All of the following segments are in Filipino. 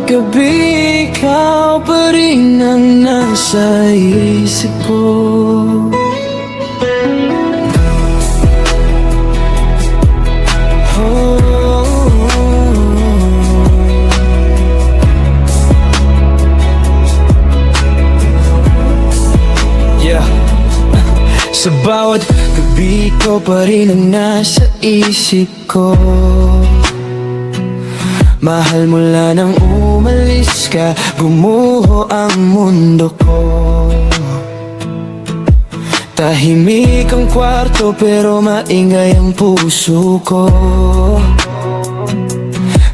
gabi ikaw pa rin ang nasa isip ko. Sa bawat gabi ko pa rin ang nasa isip ko. Mahal mula nang umalis ka, gumuho ang mundo ko. Tahimik ang kwarto pero maingay ang puso ko.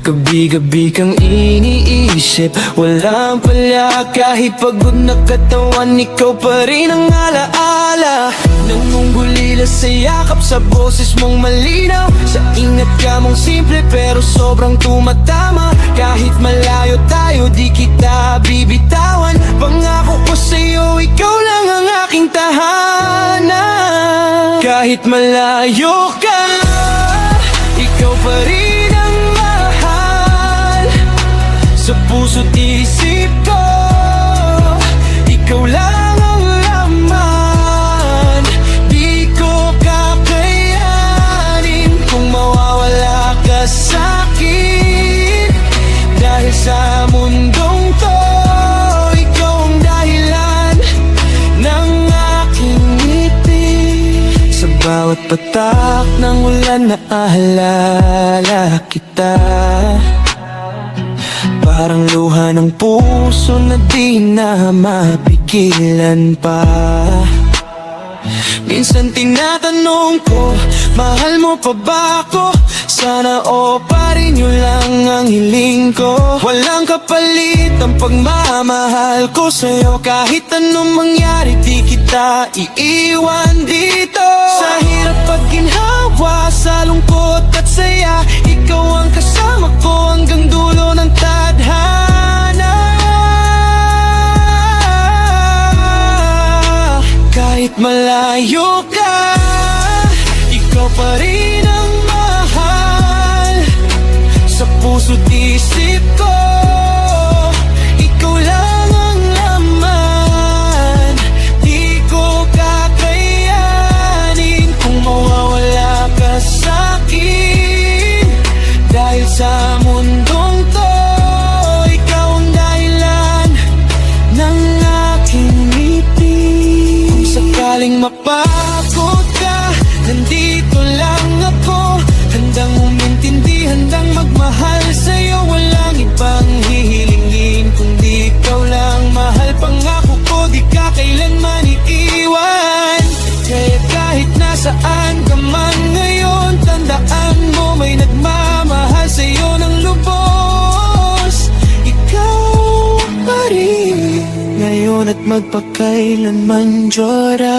Gabi-gabi kang iniisip, walang palya. Kahit pagod na katawan, ikaw pa rin ang alaala. Nangungulila sa yakap, sa boses mong malinaw, sa ingat ka mong simple pero sobrang tumatama. Kahit malayo tayo, di kita bibitawan. Pangako ko sa'yo, ikaw lang ang aking tahanan. Kahit malayo ka, ikaw pa rin ang mahal. Sa puso't isip ko, ikaw lang ang laman. Di ko kakayanin kung mawawala ka sa'kin. Dahil sa mundong to, ikaw ang dahilan ng aking ngiti. Sa bawat patak ng ulan, naalala kita. Parang luha ng puso na di na mapigilan pa. Minsan tinatanong ko, mahal mo pa ba ako? Sana o pa rin yun lang ang hiling ko. Walang kapalit ang pagmamahal ko sa'yo. Kahit anong mangyari, di kita iiwan dito. Sa hirap at ginhawa, sa lungkot at saya, ikaw ang kasama ko hanggang dulo ng tadhana. Kahit malayo ka, ikaw pa rin ang mahal. Sa puso't isip ko, ikaw lang ang laman. Di ko kakayanin kung mawawala ka sa'kin. Dahil sa mundong to, ikaw ang dahilan ng aking ngiti. Kung sakaling mapagod ka, nandito lang ako. Handang umintindi, handang magmahal sa'yo. Walang ibang hihilingin kundi ikaw lang. Mahal, pangako ko, di ka kailanman iiwan. Kaya kahit nasaan ka man ngayon, tandaan mo may nagmamahal sa'yo ng lubos. Ikaw pa rin ngayon at magpakailanman, Diyora.